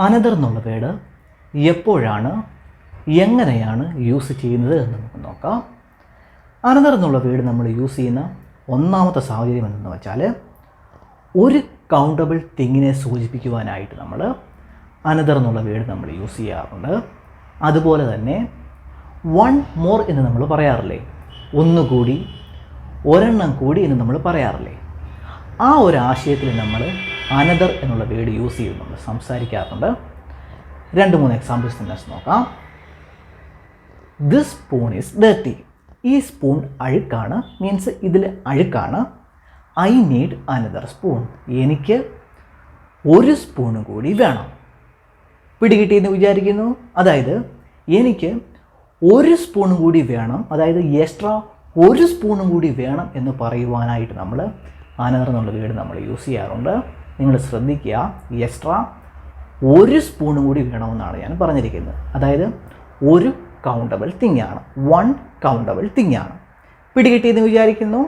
Another എന്നുള്ള word എപ്പോഴാണ് എങ്ങനെയാണ് യൂസ് ചെയ്യുന്നത് എന്ന് നമുക്ക് നോക്കാം. അനദർ എന്നുള്ള വേർഡ് നമ്മൾ യൂസ് ചെയ്യുന്ന ഒന്നാമത്തെ സാഹചര്യം എന്തെന്ന് വെച്ചാൽ ഒരു കൗണ്ടബിൾ തിങ്ങിനെ സൂചിപ്പിക്കുവാനായിട്ട് നമ്മൾ അനദർ എന്നുള്ള വേർഡ് നമ്മൾ യൂസ് ചെയ്യാറുണ്ട്. അതുപോലെ തന്നെ വൺ മോർ എന്ന് നമ്മൾ പറയാറില്ലേ, ഒന്നുകൂടി, ഒരെണ്ണം കൂടി എന്ന് നമ്മൾ പറയാറില്ലേ, ആ ഒരു ആശയത്തിൽ നമ്മൾ അനദർ എന്നുള്ള വേർഡ് യൂസ് ചെയ്യുന്നുണ്ട്, സംസാരിക്കാറുണ്ട്. 2-3 എക്സാമ്പിൾസ് തന്നെ നോക്കാം. This spoon is dirty. ഈ സ്പൂൺ അഴുക്കാണ്, മീൻസ് ഇതിൽ അഴുക്കാണ്. I need another spoon. എനിക്ക് ഒരു സ്പൂൺ കൂടി വേണം. പിടികിട്ടിയെന്ന് വിചാരിക്കുന്നു. അതായത് എനിക്ക് ഒരു സ്പൂൺ കൂടി വേണം, അതായത് എക്സ്ട്രാ ഒരു സ്പൂണും കൂടി വേണം എന്ന് പറയുവാനായിട്ട് നമ്മൾ അനദർ എന്നുള്ള വേർഡ് നമ്മൾ യൂസ് ചെയ്യാറുണ്ട്. നിങ്ങൾ ശ്രദ്ധിക്കുക, എക്സ്ട്രാ ഒരു സ്പൂണും കൂടി വേണമെന്നാണ് ഞാൻ പറഞ്ഞിരിക്കുന്നത്. അതായത് ഒരു കൗണ്ടബിൾ തിങ് ആണ്, വൺ കൗണ്ടബിൾ തിങ് ആണ്. പിടികിട്ടിയെന്ന് വിചാരിക്കുന്നു.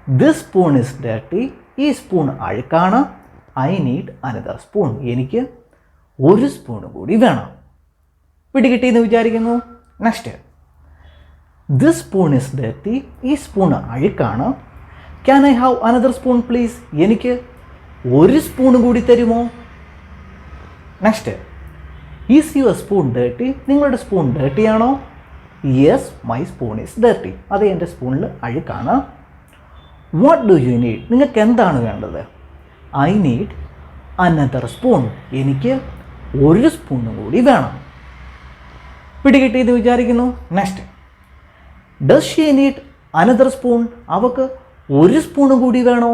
This spoon is dirty. ഈ സ്പൂൺ അഴുക്കാണ്. I need another spoon. എനിക്ക് ഒരു സ്പൂൺ കൂടി വേണം. പിടികിട്ടിയെന്ന് വിചാരിക്കുന്നു. Next, this spoon is dirty. ഈ സ്പൂൺ അഴുക്കാണ്. Can I have another spoon please. എനിക്ക് ഒരു സ്പൂൺ കൂടി തരുമോ? Next, is your spoon dirty. നിങ്ങളുടെ സ്പൂൺ ഡർട്ടി ആണോ? Yes, my spoon is dirty. അത് എൻ്റെ സ്പൂണിൽ അഴുക്കാണ്. What do you need. നിങ്ങൾക്ക് എന്താണ് വേണ്ടത്? I need another spoon. എനിക്ക് ഒരു സ്പൂണും കൂടി വേണം. പിടികിട്ടിയെന്ന് വിചാരിക്കുന്നു. Next, does she need another spoon. അവൾക്ക് ഒരു സ്പൂണും കൂടി വേണോ?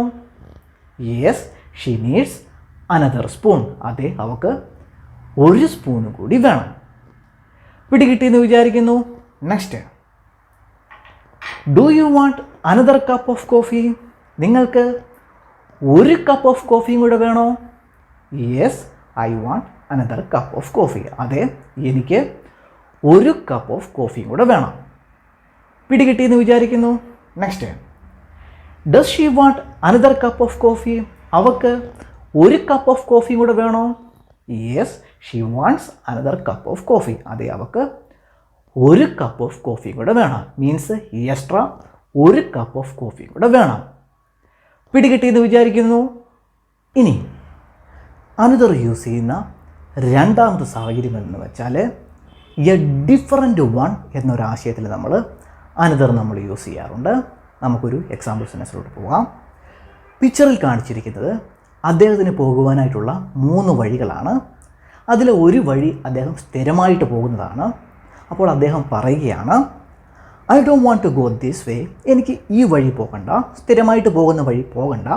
Yes, she needs another spoon. അതെ, അവൾക്ക് ഒരു സ്പൂൺ കൂടി വേണം. പിടികിട്ടിയെന്ന് വിചാരിക്കുന്നു. Next, do you want another cup of coffee. നിങ്ങൾക്ക് ഒരു കപ്പ് ഓഫ് കോഫിയും കൂടെ വേണോ? Yes, I want another cup of coffee. അതെ, എനിക്ക് ഒരു കപ്പ് ഓഫ് കോഫിയും കൂടെ വേണം. പിടികിട്ടിയെന്ന് വിചാരിക്കുന്നു. Next, does she want another cup of coffee. അവൾക്ക് ഒരു കപ്പ് ഓഫ് കോഫിയും കൂടെ വേണോ? Yes, she wants another cup of coffee. അതെ, അവൾക്ക് ഒരു കപ്പ് ഓഫ് കോഫിയും കൂടെ വേണം. മീൻസ് എക്സ്ട്രാ ഒരു കപ്പ് ഓഫ് കോഫിയും കൂടെ വേണം. പിടികിട്ടിയെന്ന് വിചാരിക്കുന്നു. ഇനി അനദർ യൂസ് ചെയ്യുന്ന രണ്ടാമത്തെ സാഹചര്യം എന്ന് വെച്ചാൽ എ ഡിഫറൻറ്റ് വൺ എന്നൊരാശയത്തിൽ നമ്മൾ അനദർ നമ്മൾ യൂസ് ചെയ്യാറുണ്ട്. നമുക്കൊരു എക്സാമ്പിൾ സെൻറ്റൻസിലോട്ട് പോകാം. പിക്ചറിൽ കാണിച്ചിരിക്കുന്നത് അദ്ദേഹത്തിന് പോകുവാനായിട്ടുള്ള 3 വഴികളാണ്. അതിൽ ഒരു വഴി അദ്ദേഹം സ്ഥിരമായിട്ട് പോകുന്നതാണ്. അപ്പോൾ അദ്ദേഹം പറയുകയാണ്, I don't want to go this way. എനിക്ക് ഈ വഴി പോകണ്ട, സ്ഥിരമായിട്ട് പോകുന്ന വഴി പോകണ്ട.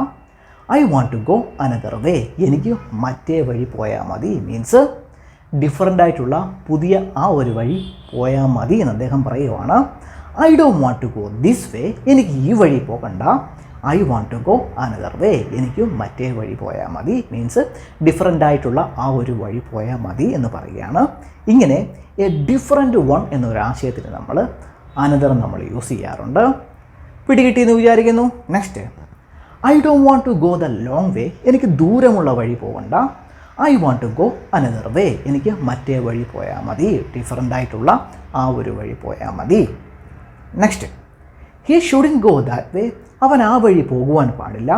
I want to go another way. എനിക്ക് മറ്റേ വഴി പോയാൽ മതി. മീൻസ് ഡിഫറൻ്റ് ആയിട്ടുള്ള പുതിയ ആ ഒരു വഴി പോയാൽ മതി എന്ന് അദ്ദേഹം പറയുവാണ്. I don't want to go this way. എനിക്ക് ഈ വഴി പോകണ്ട. I want to go another way. എനിക്ക് മറ്റേ വഴി പോയാൽ മതി. മീൻസ് ഡിഫറൻ്റ് ആയിട്ടുള്ള ആ ഒരു വഴി പോയാൽ മതി എന്ന് പറയുകയാണ്. ഇങ്ങനെ എ ഡിഫറൻറ്റ് വൺ എന്നൊരാശയത്തിൽ നമ്മൾ അനദർ നമ്മൾ യൂസ് ചെയ്യാറുണ്ട്. പിടികിട്ടിയെന്ന് വിചാരിക്കുന്നു. Next, I don't want to go the long way. എനിക്ക് ദൂരമുള്ള വഴി പോകണ്ട. I want to go another way. എനിക്ക് മറ്റേ വഴി പോയാൽ മതി. ഡിഫറൻ്റ് ആയിട്ടുള്ള ആ ഒരു വഴി പോയാൽ മതി. Next, he shouldn't go that വേ. അവൻ ആ വഴി പോകുവാൻ പാടില്ല.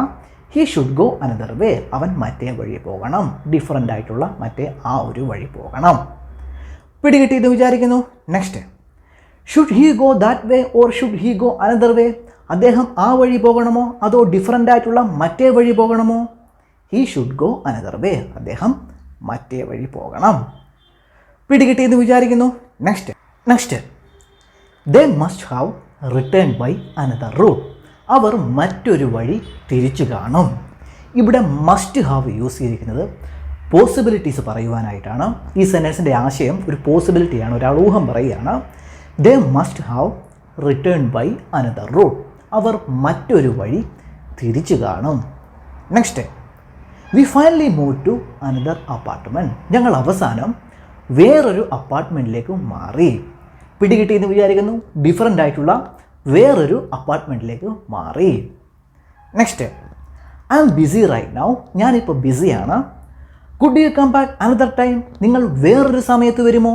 ഹി ഷുഡ് ഗോ അനദർ വേ. അവൻ മറ്റേ വഴി പോകണം. ഡിഫറൻ്റ് ആയിട്ടുള്ള മറ്റേ ആ ഒരു വഴി പോകണം. പിടികിട്ടിയെന്ന് വിചാരിക്കുന്നു. Next, should he go that way or should he go another way. അദ്ദേഹം ആ വഴി പോകണമോ അതോ ഡിഫറൻ്റ് ആയിട്ടുള്ള മറ്റേ വഴി പോകണമോ? He should go another way. അദ്ദേഹം മറ്റേ വഴി പോകണം. പിടികിട്ടിയെന്ന് വിചാരിക്കുന്നു. Next, they must have return by another route. അവർ മറ്റൊരു വഴി തിരിച്ചു കാണും. ഇവിടെ മസ്റ്റ് ഹാവ് യൂസ് ചെയ്തിരിക്കുന്നത് പോസിബിലിറ്റീസ് പറയുവാനായിട്ടാണ്. ഈ സെൻറ്റൻസിൻ്റെ ആശയം ഒരു പോസിബിലിറ്റിയാണ്, ഒരാൾ ഊഹം പറയുകയാണ്. They must have return by another route. അവർ മറ്റൊരു വഴി തിരിച്ചു കാണും. Next, we finally move to another apartment. ഞങ്ങൾ അവസാനം വേറൊരു അപ്പാർട്ട്മെൻറ്റിലേക്ക് മാറി. പിടികിട്ടിയെന്ന് വിചാരിക്കുന്നു. ഡിഫറൻ്റ് ആയിട്ടുള്ള വേറൊരു അപ്പാർട്ട്മെൻറ്റിലേക്ക് മാറി. Next, I am busy right now. ഞാനിപ്പോൾ ബിസിയാണ്. Could you come back another time? നിങ്ങൾ വേറൊരു സമയത്ത് വരുമോ?